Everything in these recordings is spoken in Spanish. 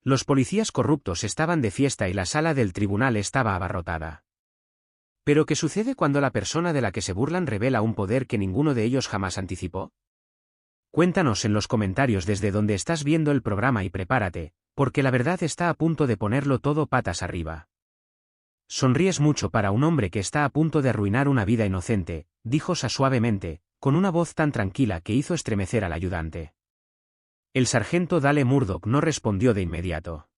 Los policías corruptos estaban de fiesta y la sala del tribunal estaba abarrotada. ¿Pero qué sucede cuando la persona de la que se burlan revela un poder que ninguno de ellos jamás anticipó? Cuéntanos en los comentarios desde donde estás viendo el programa y prepárate, porque la verdad está a punto de ponerlo todo patas arriba. Sonríes mucho para un hombre que está a punto de arruinar una vida inocente, dijo Sa suavemente, con una voz tan tranquila que hizo estremecer al ayudante. El sargento Dale Murdoch no respondió de inmediato.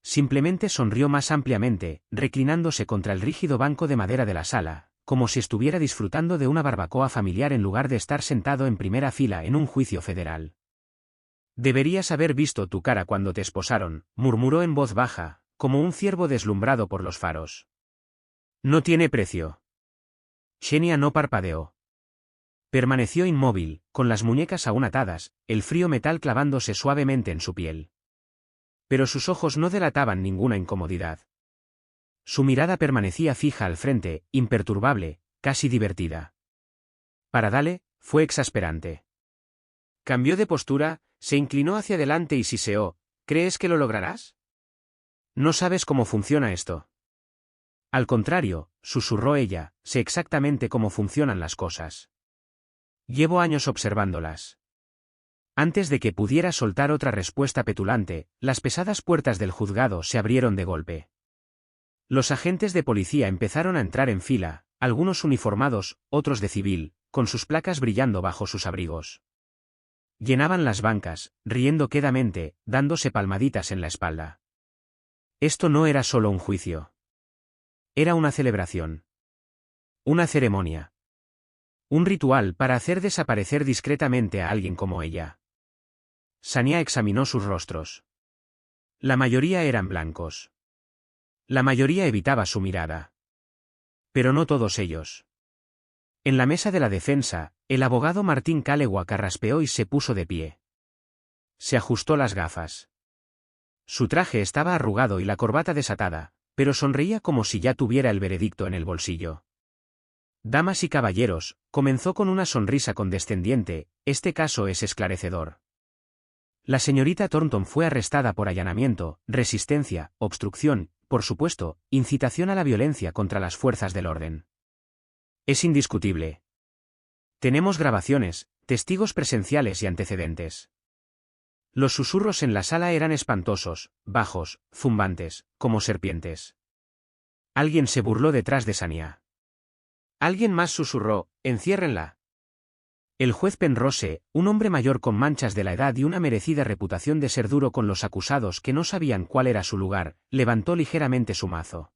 Simplemente sonrió más ampliamente, reclinándose contra el rígido banco de madera de la sala, como si estuviera disfrutando de una barbacoa familiar en lugar de estar sentado en primera fila en un juicio federal. Deberías haber visto tu cara cuando te esposaron, murmuró en voz baja, como un ciervo deslumbrado por los faros. No tiene precio. Xenia no parpadeó. Permaneció inmóvil, con las muñecas aún atadas, el frío metal clavándose suavemente en su piel. Pero sus ojos no delataban ninguna incomodidad. Su mirada permanecía fija al frente, imperturbable, casi divertida. Para Dale, fue exasperante. Cambió de postura, se inclinó hacia adelante y siseó. ¿Crees que lo lograrás? No sabes cómo funciona esto. Al contrario, susurró ella, sé exactamente cómo funcionan las cosas. Llevo años observándolas. Antes de que pudiera soltar otra respuesta petulante, las pesadas puertas del juzgado se abrieron de golpe. Los agentes de policía empezaron a entrar en fila, algunos uniformados, otros de civil, con sus placas brillando bajo sus abrigos. Llenaban las bancas, riendo quedamente, dándose palmaditas en la espalda. Esto no era solo un juicio. Era una celebración. Una ceremonia. Un ritual para hacer desaparecer discretamente a alguien como ella. Sania examinó sus rostros. La mayoría eran blancos. La mayoría evitaba su mirada. Pero no todos ellos. En la mesa de la defensa, el abogado Martín Calegua carraspeó y se puso de pie. Se ajustó las gafas. Su traje estaba arrugado y la corbata desatada, pero sonreía como si ya tuviera el veredicto en el bolsillo. Damas y caballeros, comenzó con una sonrisa condescendiente, este caso es esclarecedor. La señorita Thornton fue arrestada por allanamiento, resistencia, obstrucción, por supuesto, incitación a la violencia contra las fuerzas del orden. Es indiscutible. Tenemos grabaciones, testigos presenciales y antecedentes. Los susurros en la sala eran espantosos, bajos, zumbantes, como serpientes. Alguien se burló detrás de Sania. Alguien más susurró, enciérrenla. El juez Penrose, un hombre mayor con manchas de la edad y una merecida reputación de ser duro con los acusados que no sabían cuál era su lugar, levantó ligeramente su mazo.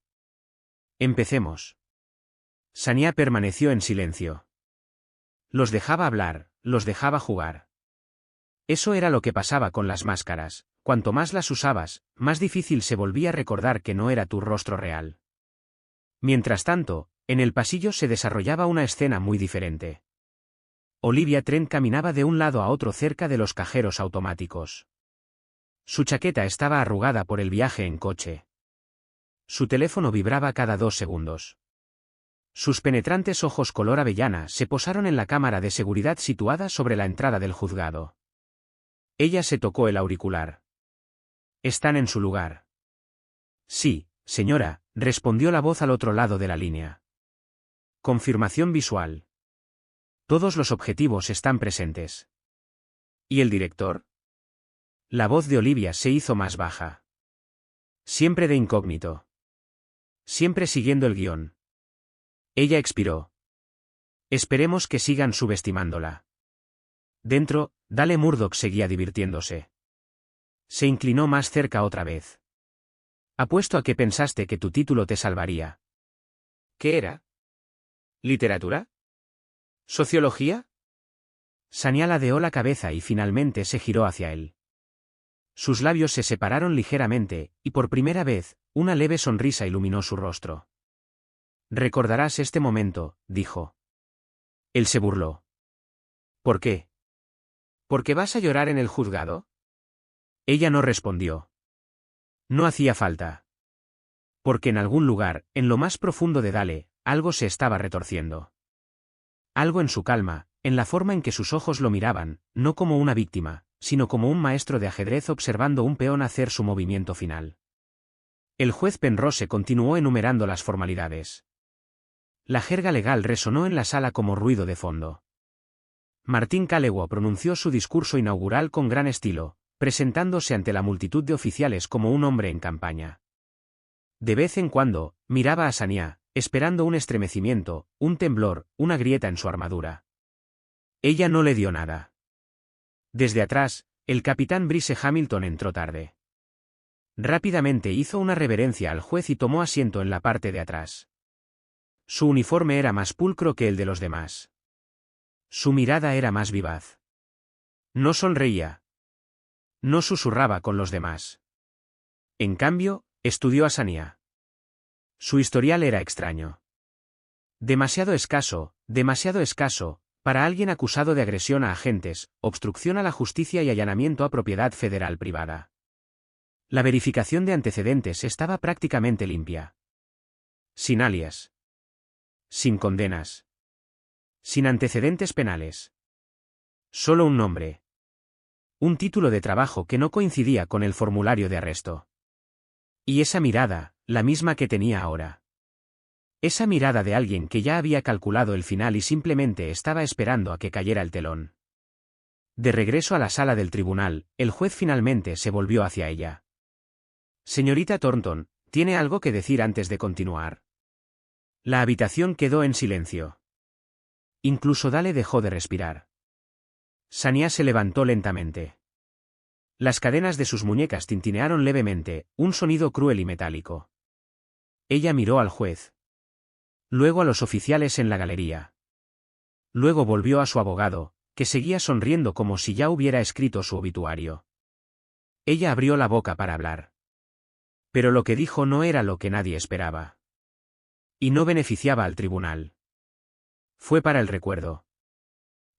Empecemos. Sania permaneció en silencio. Los dejaba hablar, los dejaba jugar. Eso era lo que pasaba con las máscaras, cuanto más las usabas, más difícil se volvía recordar que no era tu rostro real. Mientras tanto, en el pasillo se desarrollaba una escena muy diferente. Olivia Trent caminaba de un lado a otro cerca de los cajeros automáticos. Su chaqueta estaba arrugada por el viaje en coche. Su teléfono vibraba cada 2 segundos. Sus penetrantes ojos color avellana se posaron en la cámara de seguridad situada sobre la entrada del juzgado. Ella se tocó el auricular. ¿Están en su lugar? Sí, señora, respondió la voz al otro lado de la línea. Confirmación visual. Todos los objetivos están presentes. ¿Y el director? La voz de Olivia se hizo más baja. Siempre de incógnito. Siempre siguiendo el guión. Ella expiró. Esperemos que sigan subestimándola. Dentro, Dale Murdoch seguía divirtiéndose. Se inclinó más cerca otra vez. Apuesto a que pensaste que tu título te salvaría. ¿Qué era? ¿Literatura? ¿Sociología? Sania ladeó la cabeza y finalmente se giró hacia él. Sus labios se separaron ligeramente, y por primera vez, una leve sonrisa iluminó su rostro. Recordarás este momento, dijo. Él se burló. ¿Por qué? ¿Por qué vas a llorar en el juzgado? Ella no respondió. No hacía falta. Porque en algún lugar, en lo más profundo de Dale, algo se estaba retorciendo. Algo en su calma, en la forma en que sus ojos lo miraban, no como una víctima, sino como un maestro de ajedrez observando un peón hacer su movimiento final. El juez Penrose continuó enumerando las formalidades. La jerga legal resonó en la sala como ruido de fondo. Martin Callewaw pronunció su discurso inaugural con gran estilo, presentándose ante la multitud de oficiales como un hombre en campaña. De vez en cuando, miraba a Saniá, esperando un estremecimiento, un temblor, una grieta en su armadura. Ella no le dio nada. Desde atrás, el capitán Brice Hamilton entró tarde. Rápidamente hizo una reverencia al juez y tomó asiento en la parte de atrás. Su uniforme era más pulcro que el de los demás. Su mirada era más vivaz. No sonreía. No susurraba con los demás. En cambio, estudió a Saniá. Su historial era extraño. Demasiado escaso, para alguien acusado de agresión a agentes, obstrucción a la justicia y allanamiento a propiedad federal privada. La verificación de antecedentes estaba prácticamente limpia. Sin alias. Sin condenas. Sin antecedentes penales. Solo un nombre. Un título de trabajo que no coincidía con el formulario de arresto. Y esa mirada, la misma que tenía ahora. Esa mirada de alguien que ya había calculado el final y simplemente estaba esperando a que cayera el telón. De regreso a la sala del tribunal, el juez finalmente se volvió hacia ella. Señorita Thornton, ¿tiene algo que decir antes de continuar? La habitación quedó en silencio. Incluso Dale dejó de respirar. Saniá se levantó lentamente. Las cadenas de sus muñecas tintinearon levemente, un sonido cruel y metálico. Ella miró al juez. Luego a los oficiales en la galería. Luego volvió a su abogado, que seguía sonriendo como si ya hubiera escrito su obituario. Ella abrió la boca para hablar. Pero lo que dijo no era lo que nadie esperaba. Y no beneficiaba al tribunal. Fue para el recuerdo.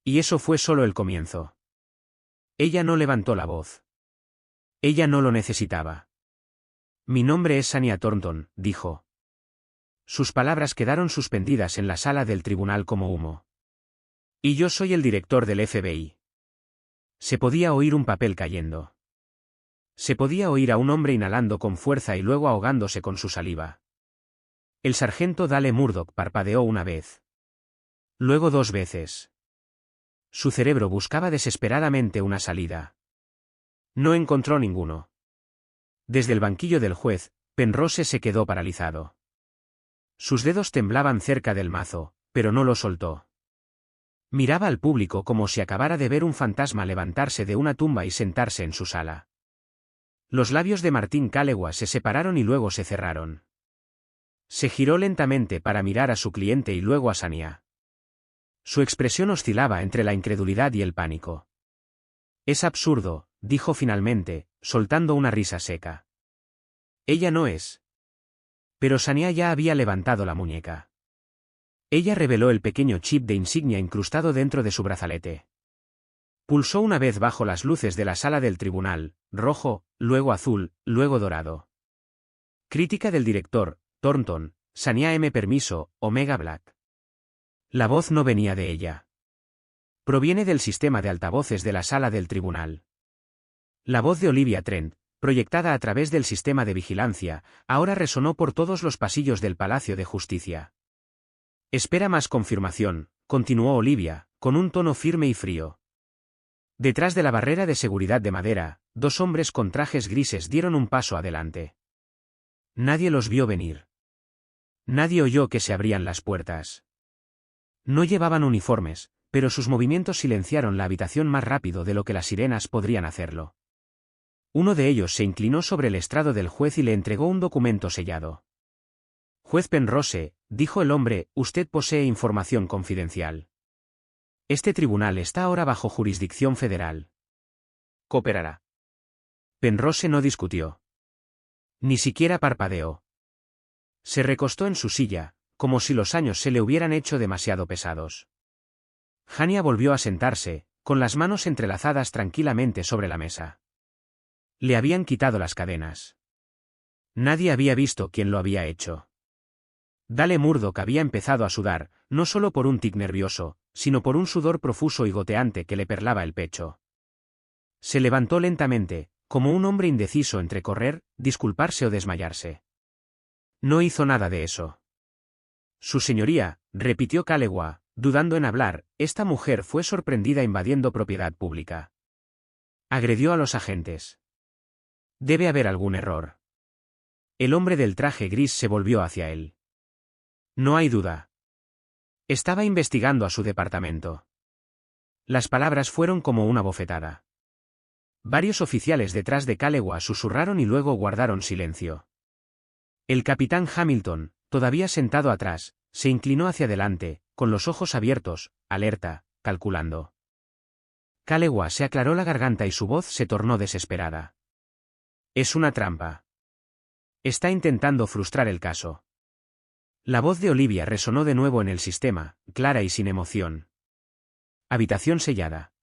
Y eso fue solo el comienzo. Ella no levantó la voz. Ella no lo necesitaba. Mi nombre es Saniá Thornton, dijo. Sus palabras quedaron suspendidas en la sala del tribunal como humo. Y yo soy el director del FBI. Se podía oír un papel cayendo. Se podía oír a un hombre inhalando con fuerza y luego ahogándose con su saliva. El sargento Dale Murdoch parpadeó una vez. Luego 2 veces. Su cerebro buscaba desesperadamente una salida. No encontró ninguno. Desde el banquillo del juez, Penrose se quedó paralizado. Sus dedos temblaban cerca del mazo, pero no lo soltó. Miraba al público como si acabara de ver un fantasma levantarse de una tumba y sentarse en su sala. Los labios de Martin Callewaw se separaron y luego se cerraron. Se giró lentamente para mirar a su cliente y luego a Saniá. Su expresión oscilaba entre la incredulidad y el pánico. Es absurdo, dijo finalmente, soltando una risa seca. Ella no es. Pero Saniá ya había levantado la muñeca. Ella reveló el pequeño chip de insignia incrustado dentro de su brazalete. Pulsó una vez bajo las luces de la sala del tribunal, rojo, luego azul, luego dorado. Crítica del director, Thornton, Saniá M. Permiso, Omega Black. La voz no venía de ella. Proviene del sistema de altavoces de la sala del tribunal. La voz de Olivia Trent, proyectada a través del sistema de vigilancia, ahora resonó por todos los pasillos del Palacio de Justicia. Espera más confirmación, continuó Olivia, con un tono firme y frío. Detrás de la barrera de seguridad de madera, 2 hombres con trajes grises dieron un paso adelante. Nadie los vio venir. Nadie oyó que se abrían las puertas. No llevaban uniformes, pero sus movimientos silenciaron la habitación más rápido de lo que las sirenas podrían hacerlo. Uno de ellos se inclinó sobre el estrado del juez y le entregó un documento sellado. Juez Penrose, dijo el hombre, usted posee información confidencial. Este tribunal está ahora bajo jurisdicción federal. ¿Cooperará? Penrose no discutió. Ni siquiera parpadeó. Se recostó en su silla, como si los años se le hubieran hecho demasiado pesados. Hania volvió a sentarse, con las manos entrelazadas tranquilamente sobre la mesa. Le habían quitado las cadenas. Nadie había visto quién lo había hecho. Dale Murdoch había empezado a sudar, no solo por un tic nervioso, sino por un sudor profuso y goteante que le perlaba el pecho. Se levantó lentamente, como un hombre indeciso entre correr, disculparse o desmayarse. No hizo nada de eso. Su señoría, repitió Calewa, dudando en hablar, esta mujer fue sorprendida invadiendo propiedad pública. Agredió a los agentes. Debe haber algún error. El hombre del traje gris se volvió hacia él. No hay duda. Estaba investigando a su departamento. Las palabras fueron como una bofetada. Varios oficiales detrás de Calewa susurraron y luego guardaron silencio. El capitán Hamilton, todavía sentado atrás, se inclinó hacia adelante, con los ojos abiertos, alerta, calculando. Calewa se aclaró la garganta y su voz se tornó desesperada. Es una trampa. Está intentando frustrar el caso. La voz de Olivia resonó de nuevo en el sistema, clara y sin emoción. Habitación sellada.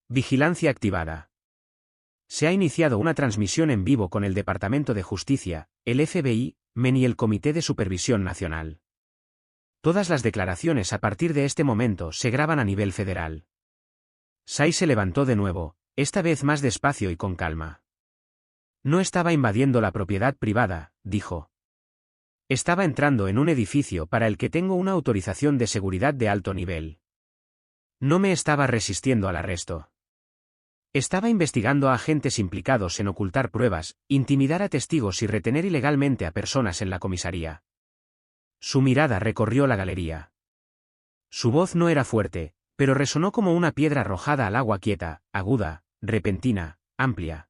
Vigilancia activada. Se ha iniciado una transmisión en vivo con el Departamento de Justicia, el FBI, MEN y el Comité de Supervisión Nacional. Todas las declaraciones a partir de este momento se graban a nivel federal. Sai se levantó de nuevo, esta vez más despacio y con calma. No estaba invadiendo la propiedad privada, dijo. Estaba entrando en un edificio para el que tengo una autorización de seguridad de alto nivel. No me estaba resistiendo al arresto. Estaba investigando a agentes implicados en ocultar pruebas, intimidar a testigos y retener ilegalmente a personas en la comisaría. Su mirada recorrió la galería. Su voz no era fuerte, pero resonó como una piedra arrojada al agua quieta, aguda, repentina, amplia.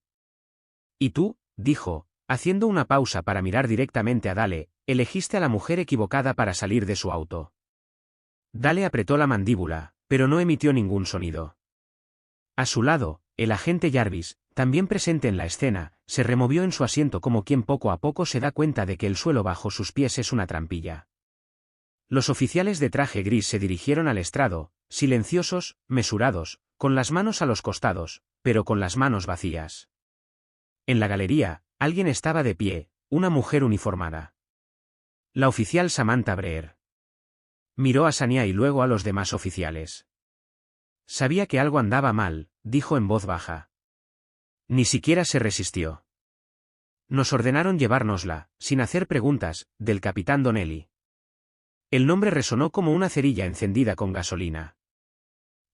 ¿Y tú?, dijo, haciendo una pausa para mirar directamente a Dale, elegiste a la mujer equivocada para salir de su auto. Dale apretó la mandíbula, pero no emitió ningún sonido. A su lado, el agente Jarvis, también presente en la escena, se removió en su asiento como quien poco a poco se da cuenta de que el suelo bajo sus pies es una trampilla. Los oficiales de traje gris se dirigieron al estrado, silenciosos, mesurados, con las manos a los costados, pero con las manos vacías. En la galería, alguien estaba de pie, una mujer uniformada. La oficial Samantha Breer. Miró a Sania y luego a los demás oficiales. Sabía que algo andaba mal, dijo en voz baja. Ni siquiera se resistió. Nos ordenaron llevárnosla, sin hacer preguntas, del capitán Donnelly. El nombre resonó como una cerilla encendida con gasolina.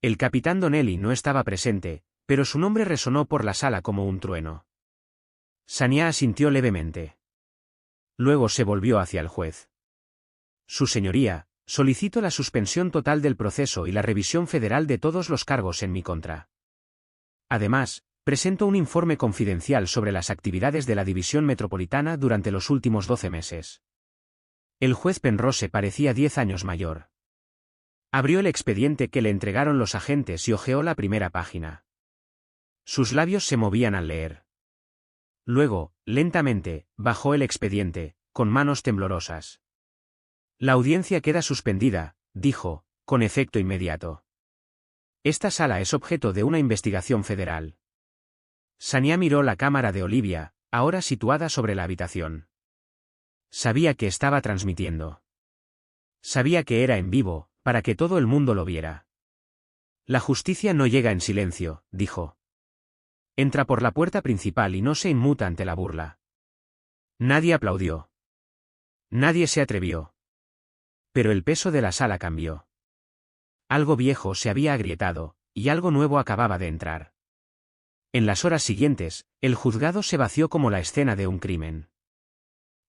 El capitán Donnelly no estaba presente, pero su nombre resonó por la sala como un trueno. Sania asintió levemente. Luego se volvió hacia el juez. Su señoría, solicito la suspensión total del proceso y la revisión federal de todos los cargos en mi contra. Además, presento un informe confidencial sobre las actividades de la División Metropolitana durante los últimos 12 meses. El juez Penrose parecía 10 años mayor. Abrió el expediente que le entregaron los agentes y hojeó la primera página. Sus labios se movían al leer. Luego, lentamente, bajó el expediente, con manos temblorosas. La audiencia queda suspendida, dijo, con efecto inmediato. Esta sala es objeto de una investigación federal. Sania miró la cámara de Olivia, ahora situada sobre la habitación. Sabía que estaba transmitiendo. Sabía que era en vivo, para que todo el mundo lo viera. La justicia no llega en silencio, dijo. Entra por la puerta principal y no se inmuta ante la burla. Nadie aplaudió. Nadie se atrevió. Pero el peso de la sala cambió. Algo viejo se había agrietado, y algo nuevo acababa de entrar. En las horas siguientes, el juzgado se vació como la escena de un crimen.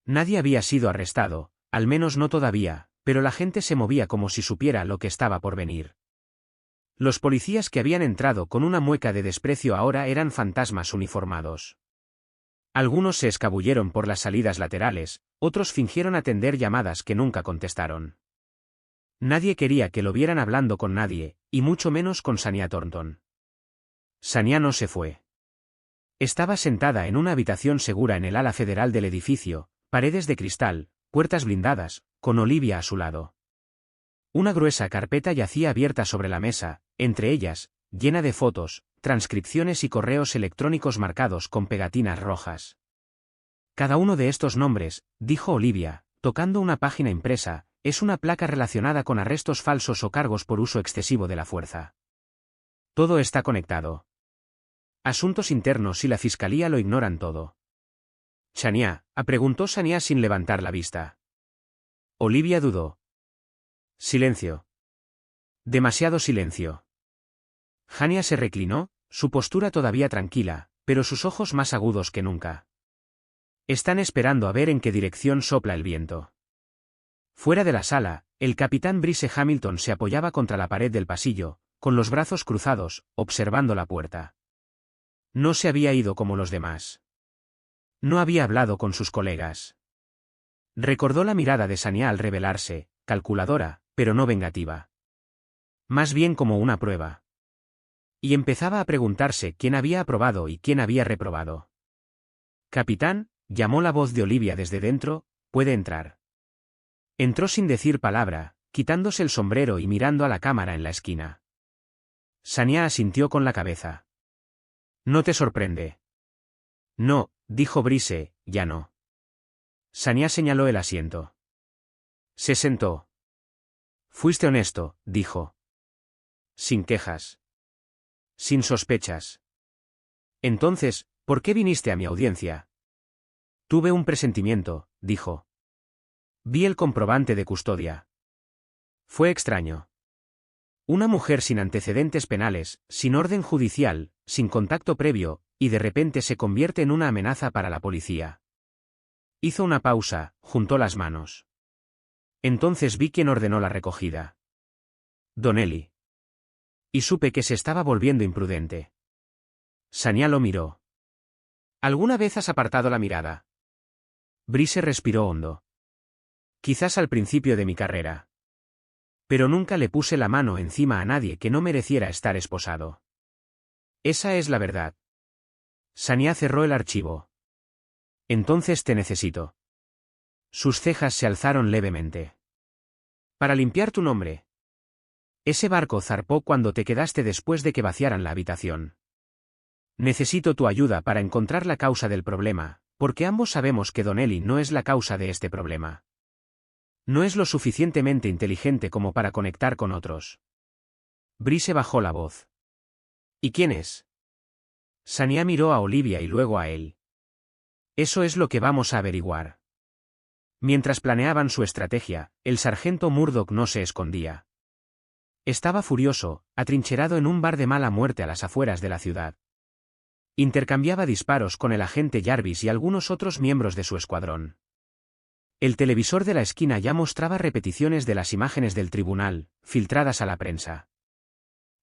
Nadie había sido arrestado, al menos no todavía, pero la gente se movía como si supiera lo que estaba por venir. Los policías que habían entrado con una mueca de desprecio ahora eran fantasmas uniformados. Algunos se escabulleron por las salidas laterales, otros fingieron atender llamadas que nunca contestaron. Nadie quería que lo vieran hablando con nadie, y mucho menos con Sania Thornton. Sania no se fue. Estaba sentada en una habitación segura en el ala federal del edificio, paredes de cristal, puertas blindadas, con Olivia a su lado. Una gruesa carpeta yacía abierta sobre la mesa, entre ellas, llena de fotos, transcripciones y correos electrónicos marcados con pegatinas rojas. Cada uno de estos nombres, dijo Olivia, tocando una página impresa, es una placa relacionada con arrestos falsos o cargos por uso excesivo de la fuerza. Todo está conectado. Asuntos internos y la fiscalía lo ignoran todo. Chania, preguntó Sania sin levantar la vista. Olivia dudó. Silencio. Demasiado silencio. Hania se reclinó, su postura todavía tranquila, pero sus ojos más agudos que nunca. Están esperando a ver en qué dirección sopla el viento. Fuera de la sala, el capitán Brice Hamilton se apoyaba contra la pared del pasillo, con los brazos cruzados, observando la puerta. No se había ido como los demás. No había hablado con sus colegas. Recordó la mirada de Sania al revelarse, calculadora, pero no vengativa. Más bien como una prueba. Y empezaba a preguntarse quién había aprobado y quién había reprobado. Capitán, llamó la voz de Olivia desde dentro, puede entrar. Entró sin decir palabra, quitándose el sombrero y mirando a la cámara en la esquina. Sania asintió con la cabeza. ¿No te sorprende? No, dijo Brice, ya no. Sania señaló el asiento. Se sentó. Fuiste honesto, dijo. Sin quejas. Sin sospechas. Entonces, ¿por qué viniste a mi audiencia? Tuve un presentimiento, dijo. Vi el comprobante de custodia. Fue extraño. Una mujer sin antecedentes penales, sin orden judicial, sin contacto previo, y de repente se convierte en una amenaza para la policía. Hizo una pausa, juntó las manos. Entonces vi quién ordenó la recogida. Donnelly. Y supe que se estaba volviendo imprudente. Sania lo miró. ¿Alguna vez has apartado la mirada? Brice respiró hondo. Quizás al principio de mi carrera. Pero nunca le puse la mano encima a nadie que no mereciera estar esposado. Esa es la verdad. Sania cerró el archivo. Entonces te necesito. Sus cejas se alzaron levemente. Para limpiar tu nombre. Ese barco zarpó cuando te quedaste después de que vaciaran la habitación. Necesito tu ayuda para encontrar la causa del problema, porque ambos sabemos que Donnelly no es la causa de este problema. No es lo suficientemente inteligente como para conectar con otros. Brice bajó la voz. ¿Y quién es? Sania miró a Olivia y luego a él. Eso es lo que vamos a averiguar. Mientras planeaban su estrategia, el sargento Murdoch no se escondía. Estaba furioso, atrincherado en un bar de mala muerte a las afueras de la ciudad. Intercambiaba disparos con el agente Jarvis y algunos otros miembros de su escuadrón. El televisor de la esquina ya mostraba repeticiones de las imágenes del tribunal, filtradas a la prensa.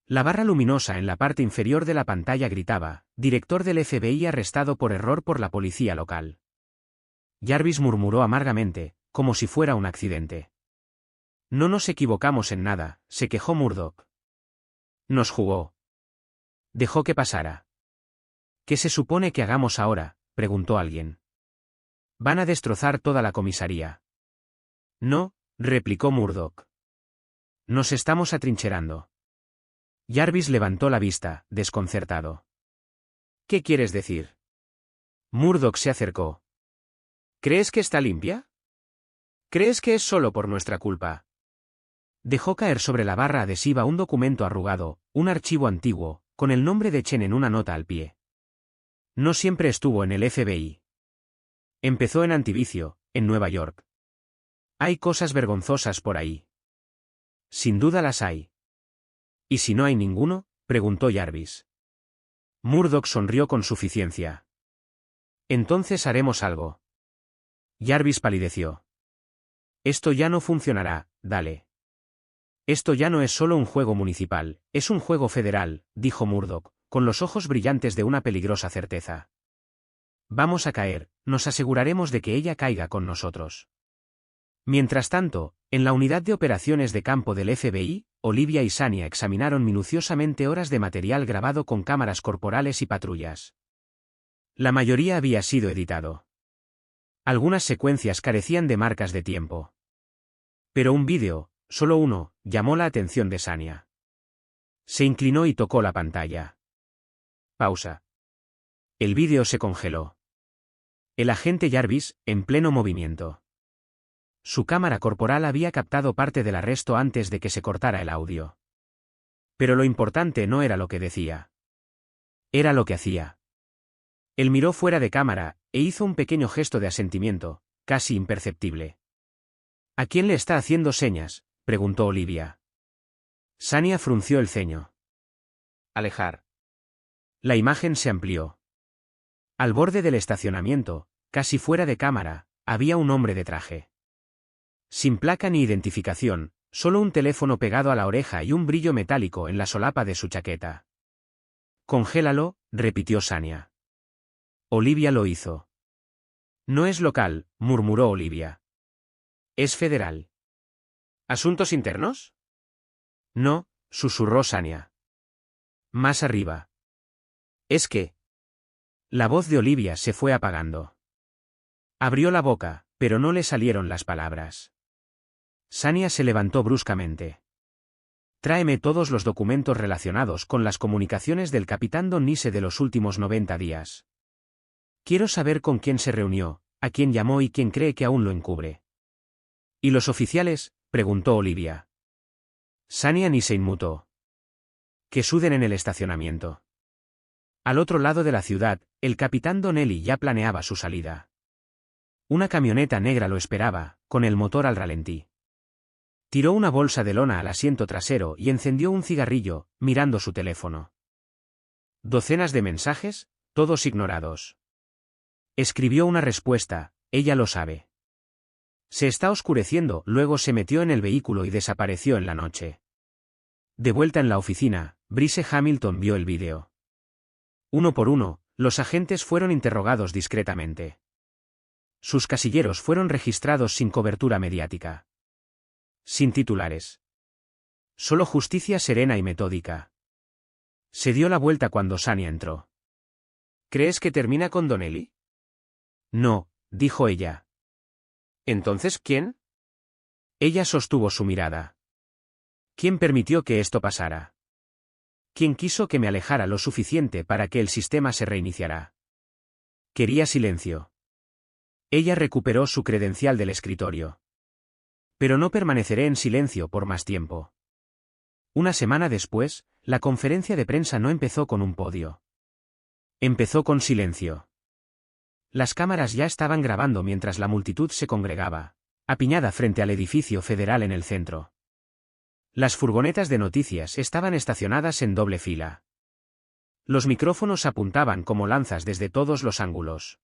La barra luminosa en la parte inferior de la pantalla gritaba, director del FBI arrestado por error por la policía local. Jarvis murmuró amargamente, como si fuera un accidente. No nos equivocamos en nada, se quejó Murdoch. Nos jugó. Dejó que pasara. ¿Qué se supone que hagamos ahora?, preguntó alguien. Van a destrozar toda la comisaría. No, replicó Murdoch. Nos estamos atrincherando. Jarvis levantó la vista, desconcertado. ¿Qué quieres decir? Murdoch se acercó. ¿Crees que está limpia? ¿Crees que es solo por nuestra culpa? Dejó caer sobre la barra adhesiva un documento arrugado, un archivo antiguo, con el nombre de Chen en una nota al pie. No siempre estuvo en el FBI. Empezó en Antivicio, en Nueva York. Hay cosas vergonzosas por ahí. Sin duda las hay. ¿Y si no hay ninguno?, preguntó Jarvis. Murdoch sonrió con suficiencia. Entonces haremos algo. Jarvis palideció. Esto ya no funcionará, dale. Esto ya no es solo un juego municipal, es un juego federal, dijo Murdoch, con los ojos brillantes de una peligrosa certeza. Vamos a caer, nos aseguraremos de que ella caiga con nosotros. Mientras tanto, en la unidad de operaciones de campo del FBI, Olivia y Sania examinaron minuciosamente horas de material grabado con cámaras corporales y patrullas. La mayoría había sido editado. Algunas secuencias carecían de marcas de tiempo. Pero un vídeo, solo uno, llamó la atención de Sania. Se inclinó y tocó la pantalla. Pausa. El vídeo se congeló. El agente Jarvis, en pleno movimiento. Su cámara corporal había captado parte del arresto antes de que se cortara el audio. Pero lo importante no era lo que decía. Era lo que hacía. Él miró fuera de cámara, e hizo un pequeño gesto de asentimiento, casi imperceptible. ¿A quién le está haciendo señas?, preguntó Olivia. Sania frunció el ceño. Alejar. La imagen se amplió. Al borde del estacionamiento, casi fuera de cámara, había un hombre de traje. Sin placa ni identificación, solo un teléfono pegado a la oreja y un brillo metálico en la solapa de su chaqueta. «Congélalo», repitió Sania. Olivia lo hizo. «No es local», murmuró Olivia. «Es federal». ¿Asuntos internos? No, susurró Sania. Más arriba. ¿Es que? La voz de Olivia se fue apagando. Abrió la boca, pero no le salieron las palabras. Sania se levantó bruscamente. Tráeme todos los documentos relacionados con las comunicaciones del capitán Don Nise de los últimos 90 días. Quiero saber con quién se reunió, a quién llamó y quién cree que aún lo encubre. ¿Y los oficiales?, preguntó Olivia. Sania ni se inmutó. Que suden en el estacionamiento. Al otro lado de la ciudad, el capitán Donnelly ya planeaba su salida. Una camioneta negra lo esperaba, con el motor al ralentí. Tiró una bolsa de lona al asiento trasero y encendió un cigarrillo, mirando su teléfono. Docenas de mensajes, todos ignorados. Escribió una respuesta, ella lo sabe. Se está oscureciendo, luego se metió en el vehículo y desapareció en la noche. De vuelta en la oficina, Brice Hamilton vio el vídeo. Uno por uno, los agentes fueron interrogados discretamente. Sus casilleros fueron registrados sin cobertura mediática. Sin titulares. Solo justicia serena y metódica. Se dio la vuelta cuando Sania entró. ¿Crees que termina con Donnelly? No, dijo ella. ¿Entonces quién? Ella sostuvo su mirada. ¿Quién permitió que esto pasara? ¿Quién quiso que me alejara lo suficiente para que el sistema se reiniciara? Quería silencio. Ella recuperó su credencial del escritorio. Pero no permaneceré en silencio por más tiempo. Una semana después, la conferencia de prensa no empezó con un podio. Empezó con silencio. Las cámaras ya estaban grabando mientras la multitud se congregaba, apiñada frente al edificio federal en el centro. Las furgonetas de noticias estaban estacionadas en doble fila. Los micrófonos apuntaban como lanzas desde todos los ángulos.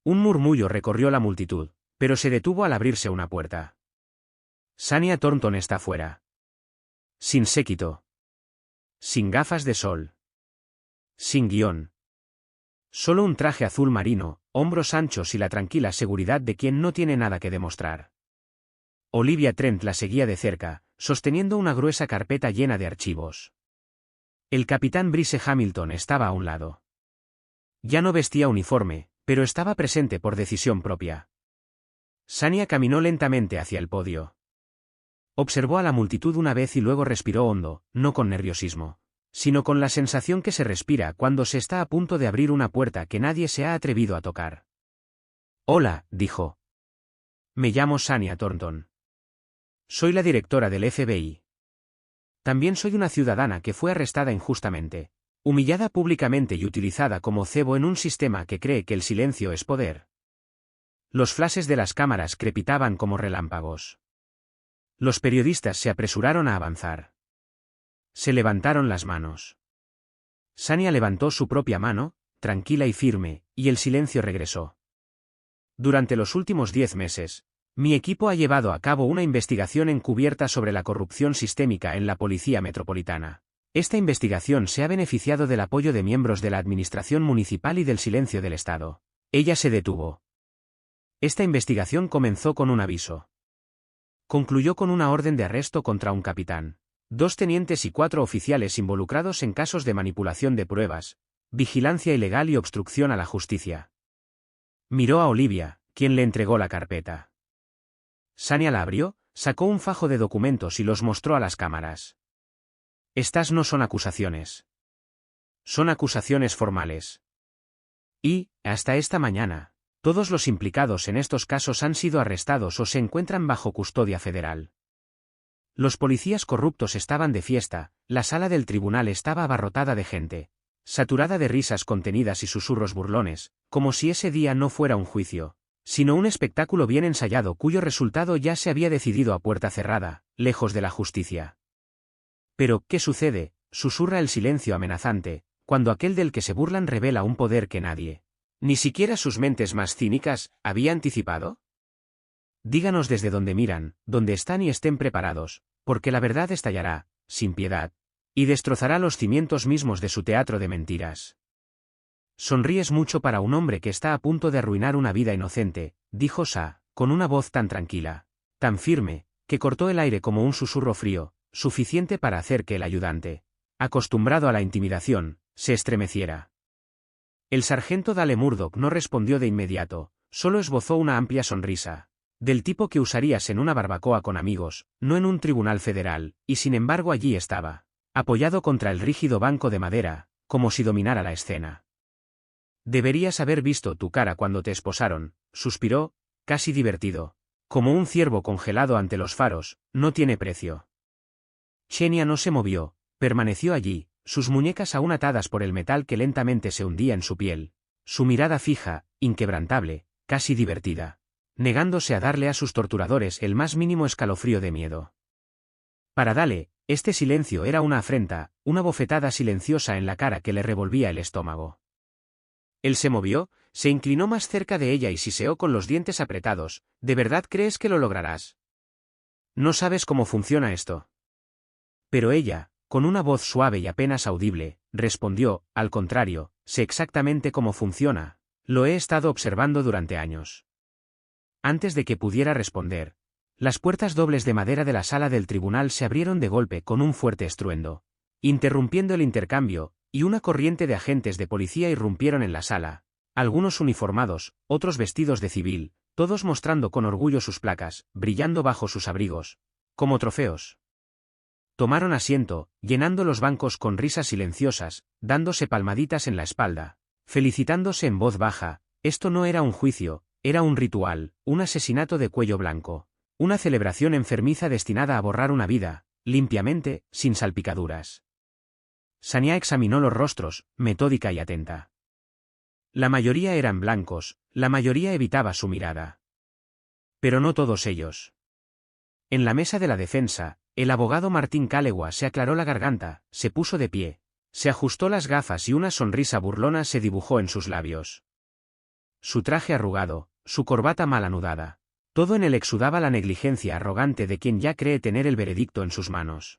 Un murmullo recorrió la multitud, pero se detuvo al abrirse una puerta. Sania Thornton está fuera. Sin séquito. Sin gafas de sol. Sin guión. Solo un traje azul marino, hombros anchos y la tranquila seguridad de quien no tiene nada que demostrar. Olivia Trent la seguía de cerca, sosteniendo una gruesa carpeta llena de archivos. El capitán Brice Hamilton estaba a un lado. Ya no vestía uniforme, pero estaba presente por decisión propia. Sania caminó lentamente hacia el podio. Observó a la multitud una vez y luego respiró hondo, no con nerviosismo, sino con la sensación que se respira cuando se está a punto de abrir una puerta que nadie se ha atrevido a tocar. «Hola», dijo. «Me llamo Sania Thornton. Soy la directora del FBI. También soy una ciudadana que fue arrestada injustamente, humillada públicamente y utilizada como cebo en un sistema que cree que el silencio es poder». Los flashes de las cámaras crepitaban como relámpagos. Los periodistas se apresuraron a avanzar. Se levantaron las manos. Sania levantó su propia mano, tranquila y firme, y el silencio regresó. Durante los últimos 10 meses, mi equipo ha llevado a cabo una investigación encubierta sobre la corrupción sistémica en la Policía Metropolitana. Esta investigación se ha beneficiado del apoyo de miembros de la Administración Municipal y del silencio del Estado. Ella se detuvo. Esta investigación comenzó con un aviso. Concluyó con una orden de arresto contra un capitán, 2 tenientes y 4 oficiales involucrados en casos de manipulación de pruebas, vigilancia ilegal y obstrucción a la justicia. Miró a Olivia, quien le entregó la carpeta. Sania la abrió, sacó un fajo de documentos y los mostró a las cámaras. Estas no son acusaciones. Son acusaciones formales. Y, hasta esta mañana, todos los implicados en estos casos han sido arrestados o se encuentran bajo custodia federal. Los policías corruptos estaban de fiesta, la sala del tribunal estaba abarrotada de gente, saturada de risas contenidas y susurros burlones, como si ese día no fuera un juicio, sino un espectáculo bien ensayado cuyo resultado ya se había decidido a puerta cerrada, lejos de la justicia. Pero, ¿qué sucede?, susurra el silencio amenazante, cuando aquel del que se burlan revela un poder que nadie, ni siquiera sus mentes más cínicas, había anticipado. Díganos desde donde miran, donde están y estén preparados, porque la verdad estallará, sin piedad, y destrozará los cimientos mismos de su teatro de mentiras. Sonríes mucho para un hombre que está a punto de arruinar una vida inocente, dijo Sa, con una voz tan tranquila, tan firme, que cortó el aire como un susurro frío, suficiente para hacer que el ayudante, acostumbrado a la intimidación, se estremeciera. El sargento Dale Murdoch no respondió de inmediato, solo esbozó una amplia sonrisa, del tipo que usarías en una barbacoa con amigos, no en un tribunal federal, y sin embargo allí estaba, apoyado contra el rígido banco de madera, como si dominara la escena. Deberías haber visto tu cara cuando te esposaron, suspiró, casi divertido. Como un ciervo congelado ante los faros, no tiene precio. Xenia no se movió, permaneció allí, sus muñecas aún atadas por el metal que lentamente se hundía en su piel, su mirada fija, inquebrantable, casi divertida, negándose a darle a sus torturadores el más mínimo escalofrío de miedo. Para Dale, este silencio era una afrenta, una bofetada silenciosa en la cara que le revolvía el estómago. Él se movió, se inclinó más cerca de ella y siseó con los dientes apretados. ¿De verdad crees que lo lograrás? No sabes cómo funciona esto. Pero ella, con una voz suave y apenas audible, respondió, al contrario, sé exactamente cómo funciona, lo he estado observando durante años. Antes de que pudiera responder, las puertas dobles de madera de la sala del tribunal se abrieron de golpe con un fuerte estruendo, interrumpiendo el intercambio, y una corriente de agentes de policía irrumpieron en la sala, algunos uniformados, otros vestidos de civil, todos mostrando con orgullo sus placas, brillando bajo sus abrigos, como trofeos. Tomaron asiento, llenando los bancos con risas silenciosas, dándose palmaditas en la espalda, felicitándose en voz baja. Esto no era un juicio, era un ritual, un asesinato de cuello blanco, una celebración enfermiza destinada a borrar una vida, limpiamente, sin salpicaduras. Sania examinó los rostros, metódica y atenta. La mayoría eran blancos, la mayoría evitaba su mirada. Pero no todos ellos. En la mesa de la defensa, el abogado Martín Calegua se aclaró la garganta, se puso de pie, se ajustó las gafas y una sonrisa burlona se dibujó en sus labios. Su traje arrugado, su corbata mal anudada, todo en él exudaba la negligencia arrogante de quien ya cree tener el veredicto en sus manos.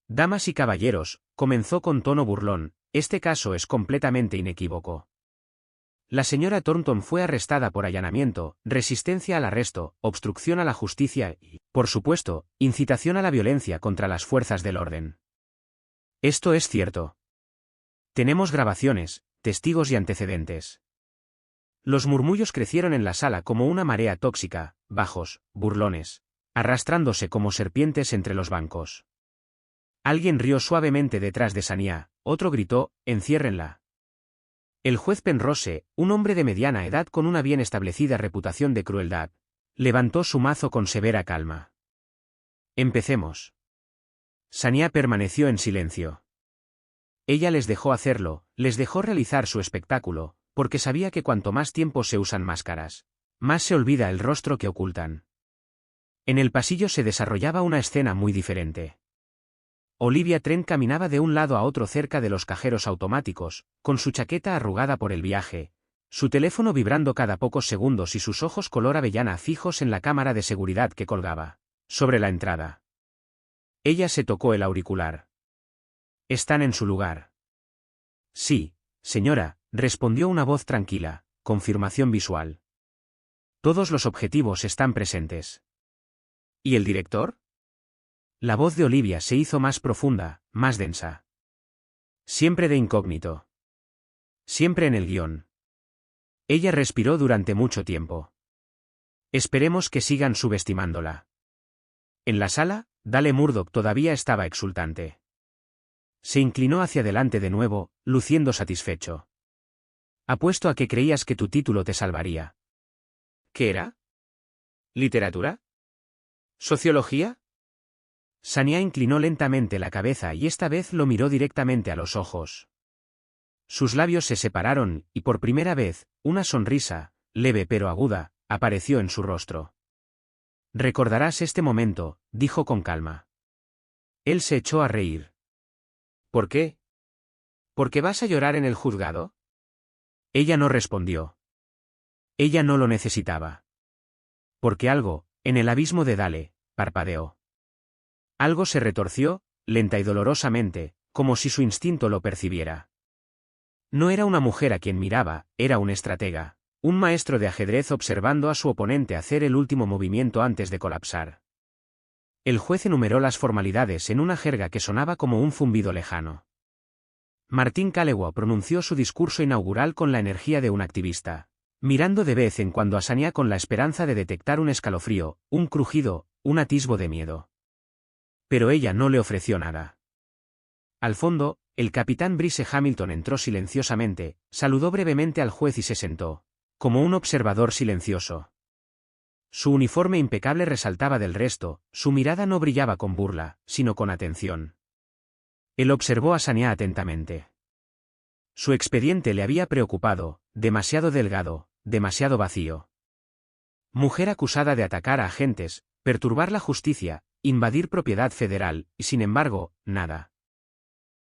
Damas y caballeros, comenzó con tono burlón, este caso es completamente inequívoco. La señora Thornton fue arrestada por allanamiento, resistencia al arresto, obstrucción a la justicia y, por supuesto, incitación a la violencia contra las fuerzas del orden. Esto es cierto. Tenemos grabaciones, testigos y antecedentes. Los murmullos crecieron en la sala como una marea tóxica, bajos, burlones, arrastrándose como serpientes entre los bancos. Alguien rió suavemente detrás de Sania, otro gritó, «Enciérrenla». El juez Penrose, un hombre de mediana edad con una bien establecida reputación de crueldad, levantó su mazo con severa calma. «Empecemos». Sania permaneció en silencio. Ella les dejó hacerlo, les dejó realizar su espectáculo, porque sabía que cuanto más tiempo se usan máscaras, más se olvida el rostro que ocultan. En el pasillo se desarrollaba una escena muy diferente. Olivia Trent caminaba de un lado a otro cerca de los cajeros automáticos, con su chaqueta arrugada por el viaje, su teléfono vibrando cada pocos segundos y sus ojos color avellana fijos en la cámara de seguridad que colgaba sobre la entrada. Ella se tocó el auricular. «¿Están en su lugar?» «Sí, señora», respondió una voz tranquila, confirmación visual. «Todos los objetivos están presentes». «¿Y el director?» La voz de Olivia se hizo más profunda, más densa. «Siempre de incógnito. Siempre en el guión». Ella respiró durante mucho tiempo. «Esperemos que sigan subestimándola». En la sala, Dale Murdoch todavía estaba exultante. Se inclinó hacia adelante de nuevo, luciendo satisfecho. «Apuesto a que creías que tu título te salvaría». «¿Qué era? ¿Literatura? ¿Sociología?» Sania inclinó lentamente la cabeza y esta vez lo miró directamente a los ojos. Sus labios se separaron, y por primera vez, una sonrisa, leve pero aguda, apareció en su rostro. «Recordarás este momento», dijo con calma. Él se echó a reír. «¿Por qué? ¿Por qué vas a llorar en el juzgado?» Ella no respondió. Ella no lo necesitaba. Porque algo, en el abismo de Dale, parpadeó. Algo se retorció, lenta y dolorosamente, como si su instinto lo percibiera. No era una mujer a quien miraba, era un estratega, un maestro de ajedrez observando a su oponente hacer el último movimiento antes de colapsar. El juez enumeró las formalidades en una jerga que sonaba como un zumbido lejano. Martin Callewa pronunció su discurso inaugural con la energía de un activista, mirando de vez en cuando a Sanya con la esperanza de detectar un escalofrío, un crujido, un atisbo de miedo. Pero ella no le ofreció nada. Al fondo, el capitán Brice Hamilton entró silenciosamente, saludó brevemente al juez y se sentó, como un observador silencioso. Su uniforme impecable resaltaba del resto, su mirada no brillaba con burla, sino con atención. Él observó a Sanya atentamente. Su expediente le había preocupado, demasiado delgado, demasiado vacío. Mujer acusada de atacar a agentes, perturbar la justicia, invadir propiedad federal, y sin embargo, nada.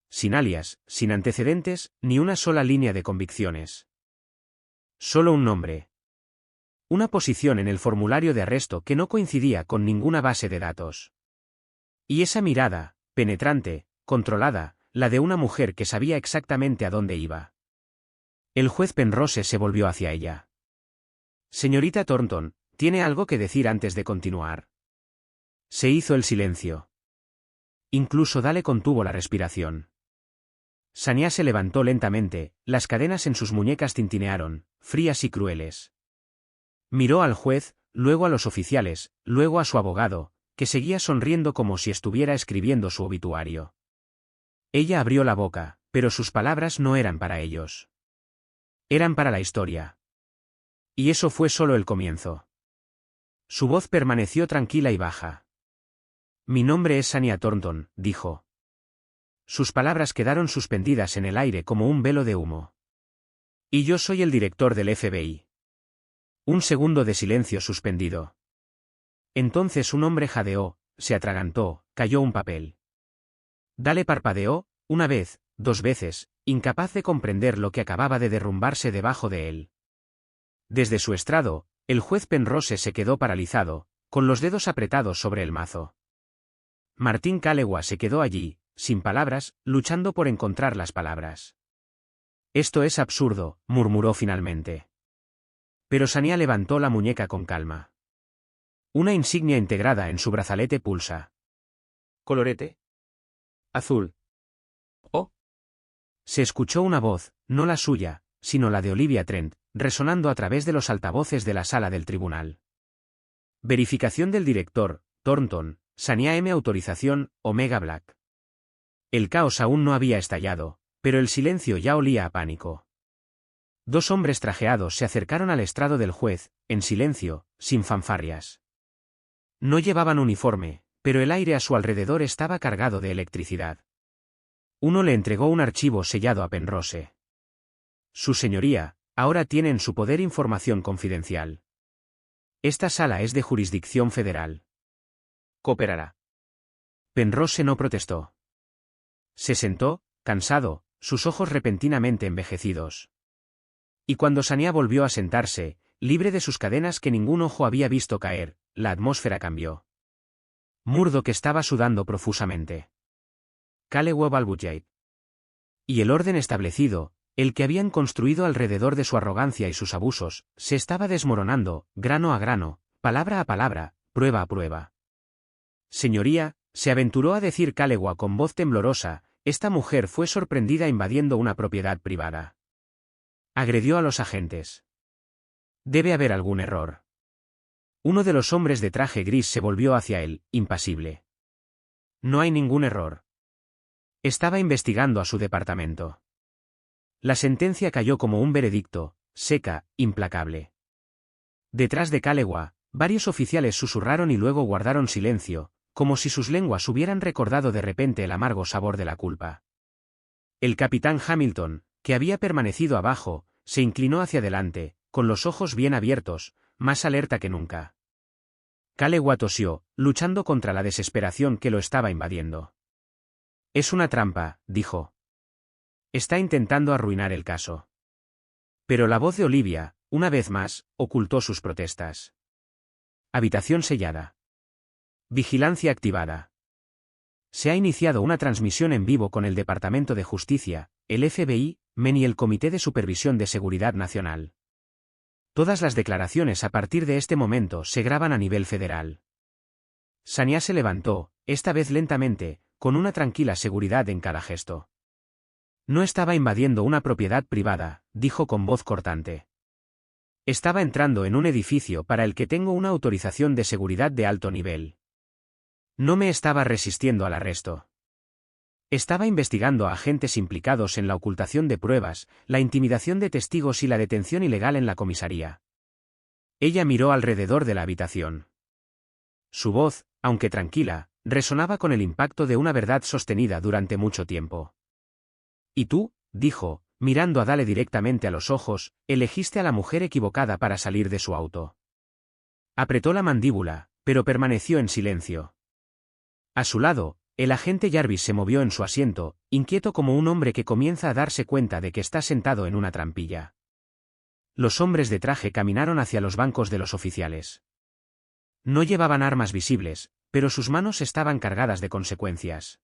Sin alias, sin antecedentes, ni una sola línea de convicciones. Solo un nombre. Una posición en el formulario de arresto que no coincidía con ninguna base de datos. Y esa mirada, penetrante, controlada, la de una mujer que sabía exactamente a dónde iba. El juez Penrose se volvió hacia ella. «Señorita Thornton, ¿tiene algo que decir antes de continuar?» Se hizo el silencio. Incluso Dale contuvo la respiración. Sanya se levantó lentamente, las cadenas en sus muñecas tintinearon, frías y crueles. Miró al juez, luego a los oficiales, luego a su abogado, que seguía sonriendo como si estuviera escribiendo su obituario. Ella abrió la boca, pero sus palabras no eran para ellos. Eran para la historia. Y eso fue solo el comienzo. Su voz permaneció tranquila y baja. «Mi nombre es Sanya Thornton», dijo. Sus palabras quedaron suspendidas en el aire como un velo de humo. «Y yo soy el director del FBI». Un segundo de silencio suspendido. Entonces un hombre jadeó, se atragantó, cayó un papel. Dale parpadeó, una vez, dos veces, incapaz de comprender lo que acababa de derrumbarse debajo de él. Desde su estrado, el juez Penrose se quedó paralizado, con los dedos apretados sobre el mazo. Martin Callewa se quedó allí, sin palabras, luchando por encontrar las palabras. «Esto es absurdo», murmuró finalmente. Pero Sanya levantó la muñeca con calma. Una insignia integrada en su brazalete pulsa. «¿Colorete? Azul». «Oh». Se escuchó una voz, no la suya, sino la de Olivia Trent, resonando a través de los altavoces de la sala del tribunal. «Verificación del director, Thornton, Sanya M. Autorización, Omega Black». El caos aún no había estallado, pero el silencio ya olía a pánico. Dos hombres trajeados se acercaron al estrado del juez, en silencio, sin fanfarrias. No llevaban uniforme, pero el aire a su alrededor estaba cargado de electricidad. Uno le entregó un archivo sellado a Penrose. «Su señoría, ahora tiene en su poder información confidencial. Esta sala es de jurisdicción federal. ¿Cooperará?» Penrose no protestó. Se sentó, cansado, sus ojos repentinamente envejecidos. Y cuando Sanya volvió a sentarse, libre de sus cadenas que ningún ojo había visto caer, la atmósfera cambió. Murdoch estaba sudando profusamente. Callewa balbuceó. Y el orden establecido, el que habían construido alrededor de su arrogancia y sus abusos, se estaba desmoronando, grano a grano, palabra a palabra, prueba a prueba. «Señoría», se aventuró a decir Callewa con voz temblorosa, «esta mujer fue sorprendida invadiendo una propiedad privada. Agredió a los agentes. Debe haber algún error». Uno de los hombres de traje gris se volvió hacia él, impasible. «No hay ningún error. Estaba investigando a su departamento». La sentencia cayó como un veredicto, seca, implacable. Detrás de Callewa, varios oficiales susurraron y luego guardaron silencio, como si sus lenguas hubieran recordado de repente el amargo sabor de la culpa. El capitán Hamilton, que había permanecido abajo, se inclinó hacia adelante, con los ojos bien abiertos, más alerta que nunca. Kalewa tosió, luchando contra la desesperación que lo estaba invadiendo. Es una trampa, dijo. Está intentando arruinar el caso. Pero la voz de Olivia, una vez más, ocultó sus protestas. Habitación sellada. Vigilancia activada. Se ha iniciado una transmisión en vivo con el Departamento de Justicia, el FBI, MEN y el Comité de Supervisión de Seguridad Nacional. Todas las declaraciones a partir de este momento se graban a nivel federal. Saniá se levantó, esta vez lentamente, con una tranquila seguridad en cada gesto. No estaba invadiendo una propiedad privada, dijo con voz cortante. Estaba entrando en un edificio para el que tengo una autorización de seguridad de alto nivel. No me estaba resistiendo al arresto. Estaba investigando a agentes implicados en la ocultación de pruebas, la intimidación de testigos y la detención ilegal en la comisaría. Ella miró alrededor de la habitación. Su voz, aunque tranquila, resonaba con el impacto de una verdad sostenida durante mucho tiempo. «Y tú», dijo, mirando a Dale directamente a los ojos, «elegiste a la mujer equivocada para salir de su auto». Apretó la mandíbula, pero permaneció en silencio. A su lado, el agente Jarvis se movió en su asiento, inquieto como un hombre que comienza a darse cuenta de que está sentado en una trampilla. Los hombres de traje caminaron hacia los bancos de los oficiales. No llevaban armas visibles, pero sus manos estaban cargadas de consecuencias.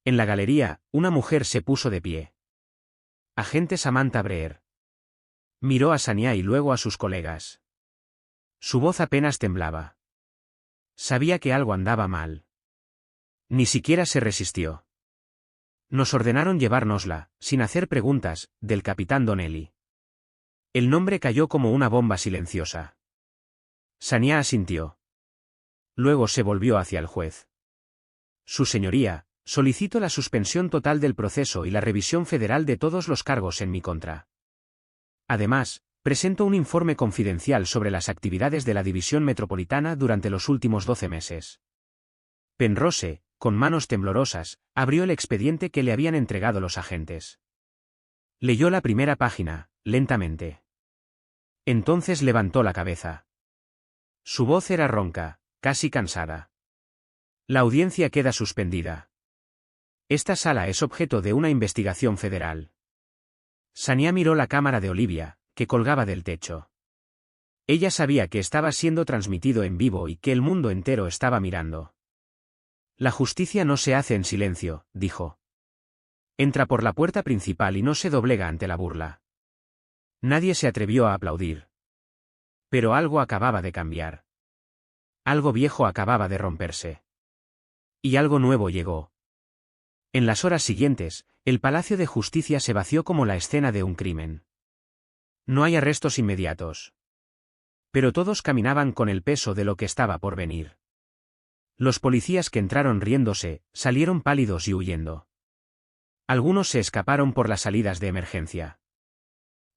En la galería, una mujer se puso de pie. Agente Samantha Breer. Miró a Saniá y luego a sus colegas. Su voz apenas temblaba. Sabía que algo andaba mal. Ni siquiera se resistió. Nos ordenaron llevárnosla, sin hacer preguntas, del capitán Donnelly. El nombre cayó como una bomba silenciosa. Saniá asintió. Luego se volvió hacia el juez. Su señoría, solicito la suspensión total del proceso y la revisión federal de todos los cargos en mi contra. Además, presento un informe confidencial sobre las actividades de la División Metropolitana durante los últimos 12 meses. Penrose, con manos temblorosas, abrió el expediente que le habían entregado los agentes. Leyó la primera página, lentamente. Entonces levantó la cabeza. Su voz era ronca, casi cansada. La audiencia queda suspendida. Esta sala es objeto de una investigación federal. Saniá miró la cámara de Olivia, que colgaba del techo. Ella sabía que estaba siendo transmitido en vivo y que el mundo entero estaba mirando. La justicia no se hace en silencio, dijo. Entra por la puerta principal y no se doblega ante la burla. Nadie se atrevió a aplaudir. Pero algo acababa de cambiar. Algo viejo acababa de romperse. Y algo nuevo llegó. En las horas siguientes, el Palacio de Justicia se vació como la escena de un crimen. No hay arrestos inmediatos. Pero todos caminaban con el peso de lo que estaba por venir. Los policías que entraron riéndose, salieron pálidos y huyendo. Algunos se escaparon por las salidas de emergencia.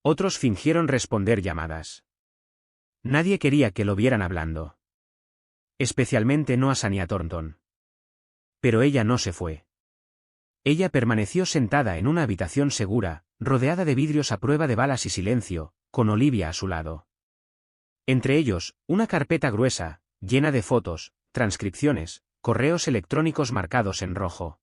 Otros fingieron responder llamadas. Nadie quería que lo vieran hablando. Especialmente no a Saniá Thornton. Pero ella no se fue. Ella permaneció sentada en una habitación segura, rodeada de vidrios a prueba de balas y silencio, con Olivia a su lado. Entre ellos, una carpeta gruesa, llena de fotos, transcripciones, correos electrónicos marcados en rojo.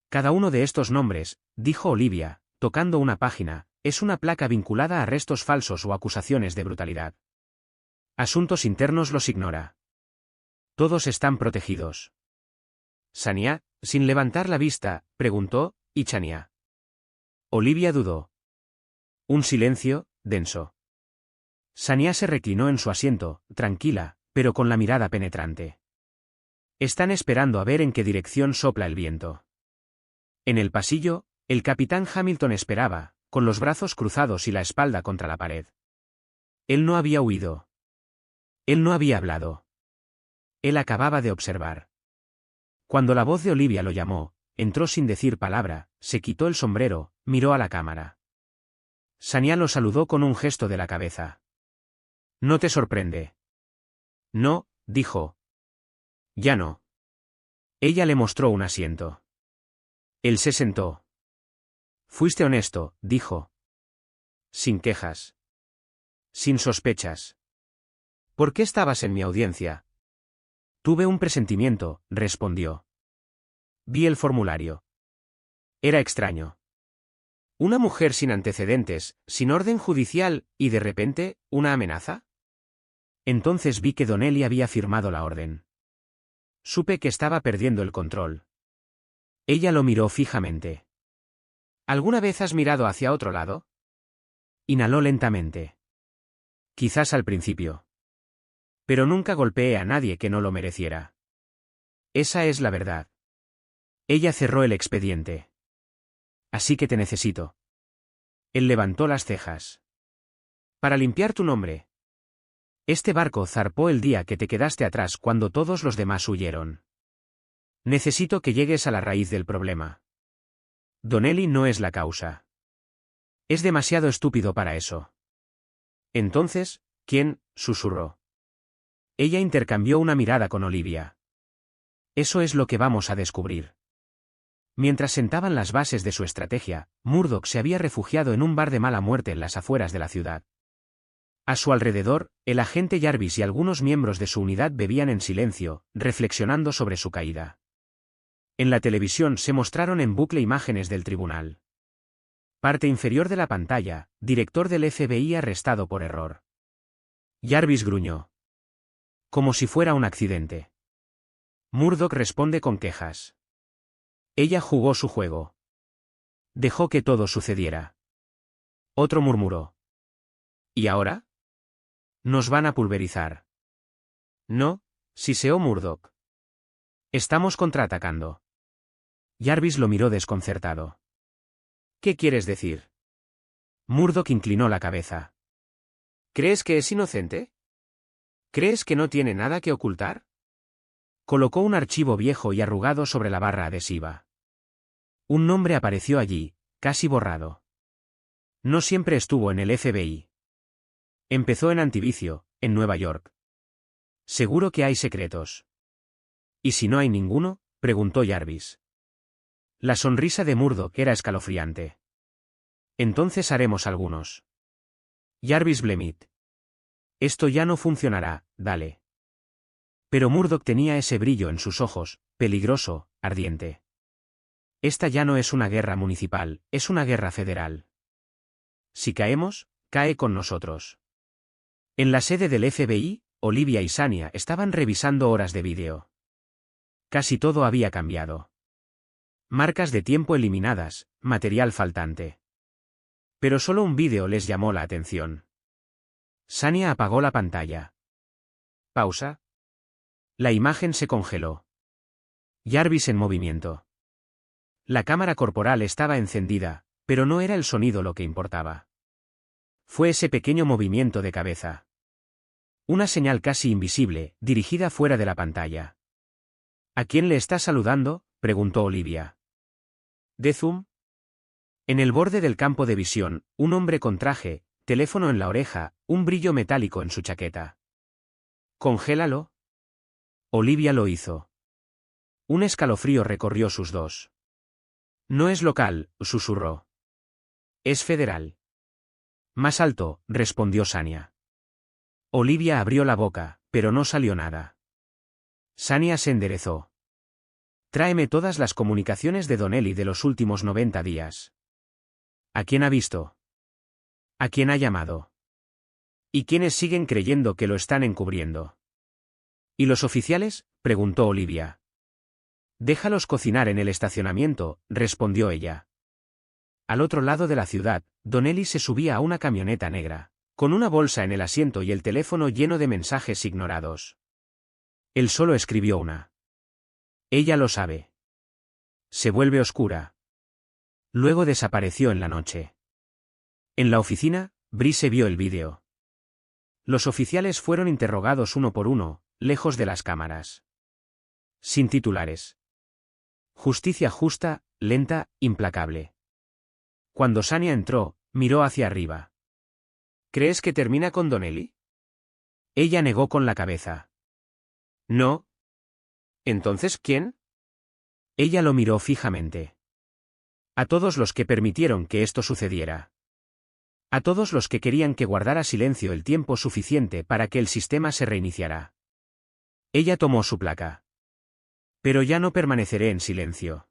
Cada uno de estos nombres, dijo Olivia, tocando una página, es una placa vinculada a arrestos falsos o acusaciones de brutalidad. Asuntos Internos los ignora. Todos están protegidos. Saniá, sin levantar la vista, preguntó, ¿y Chania? Olivia dudó. Un silencio, denso. Saniá se reclinó en su asiento, tranquila, pero con la mirada penetrante. Están esperando a ver en qué dirección sopla el viento. En el pasillo, el capitán Hamilton esperaba, con los brazos cruzados y la espalda contra la pared. Él no había huido. Él no había hablado. Él acababa de observar. Cuando la voz de Olivia lo llamó, entró sin decir palabra, se quitó el sombrero, miró a la cámara. Saniá lo saludó con un gesto de la cabeza. ¿No te sorprende? No, dijo. Ya no. Ella le mostró un asiento. Él se sentó. Fuiste honesto, dijo. Sin quejas. Sin sospechas. ¿Por qué estabas en mi audiencia? Tuve un presentimiento, respondió. Vi el formulario. Era extraño. Una mujer sin antecedentes, sin orden judicial, y de repente, ¿una amenaza? Entonces vi que Donnelly había firmado la orden. Supe que estaba perdiendo el control. Ella lo miró fijamente. ¿Alguna vez has mirado hacia otro lado? Inhaló lentamente. Quizás al principio. Pero nunca golpeé a nadie que no lo mereciera. Esa es la verdad. Ella cerró el expediente. Así que te necesito. Él levantó las cejas. Para limpiar tu nombre. Este barco zarpó el día que te quedaste atrás cuando todos los demás huyeron. Necesito que llegues a la raíz del problema. Donnelly no es la causa. Es demasiado estúpido para eso. Entonces, ¿quién? Susurró. Ella intercambió una mirada con Olivia. Eso es lo que vamos a descubrir. Mientras sentaban las bases de su estrategia, Murdoch se había refugiado en un bar de mala muerte en las afueras de la ciudad. A su alrededor, el agente Jarvis y algunos miembros de su unidad bebían en silencio, reflexionando sobre su caída. En la televisión se mostraron en bucle imágenes del tribunal. Parte inferior de la pantalla, director del FBI arrestado por error. Jarvis gruñó. Como si fuera un accidente. Murdoch responde con quejas. Ella jugó su juego. Dejó que todo sucediera. Otro murmuró. ¿Y ahora? Nos van a pulverizar. No, siseó Murdoch. Estamos contraatacando. Jarvis lo miró desconcertado. ¿Qué quieres decir? Murdoch inclinó la cabeza. ¿Crees que es inocente? ¿Crees que no tiene nada que ocultar? Colocó un archivo viejo y arrugado sobre la barra adhesiva. Un nombre apareció allí, casi borrado. No siempre estuvo en el FBI. Empezó en Antivicio, en Nueva York. Seguro que hay secretos. ¿Y si no hay ninguno? Preguntó Jarvis. La sonrisa de Murdoch era escalofriante. Entonces haremos algunos. Jarvis Blemit. Esto ya no funcionará, dale. Pero Murdoch tenía ese brillo en sus ojos, peligroso, ardiente. Esta ya no es una guerra municipal, es una guerra federal. Si caemos, cae con nosotros. En la sede del FBI, Olivia y Sania estaban revisando horas de vídeo. Casi todo había cambiado. Marcas de tiempo eliminadas, material faltante. Pero solo un vídeo les llamó la atención. Sania apagó la pantalla. Pausa. La imagen se congeló. Jarvis en movimiento. La cámara corporal estaba encendida, pero no era el sonido lo que importaba. Fue ese pequeño movimiento de cabeza. Una señal casi invisible, dirigida fuera de la pantalla. ¿A quién le está saludando?, preguntó Olivia. ¿De Zoom? En el borde del campo de visión, un hombre con traje, teléfono en la oreja, un brillo metálico en su chaqueta. ¿Congélalo? Olivia lo hizo. Un escalofrío recorrió sus dos. No es local, susurró. Es federal. Más alto, respondió Sania. Olivia abrió la boca, pero no salió nada. Sania se enderezó. Tráeme todas las comunicaciones de Donnelly de los últimos 90 días. ¿A quién ha visto? ¿A quién ha llamado? ¿Y quiénes siguen creyendo que lo están encubriendo? ¿Y los oficiales?, preguntó Olivia. Déjalos cocinar en el estacionamiento, respondió ella. Al otro lado de la ciudad, Donnelly se subía a una camioneta negra, con una bolsa en el asiento y el teléfono lleno de mensajes ignorados. Él solo escribió una. Ella lo sabe. Se vuelve oscura. Luego desapareció en la noche. En la oficina, Brice vio el vídeo. Los oficiales fueron interrogados uno por uno, lejos de las cámaras. Sin titulares. Justicia justa, lenta, implacable. Cuando Sania entró, miró hacia arriba. ¿Crees que termina con Donnelly? Ella negó con la cabeza. No. ¿Entonces quién? Ella lo miró fijamente. A todos los que permitieron que esto sucediera. A todos los que querían que guardara silencio el tiempo suficiente para que el sistema se reiniciara. Ella tomó su placa. Pero ya no permaneceré en silencio.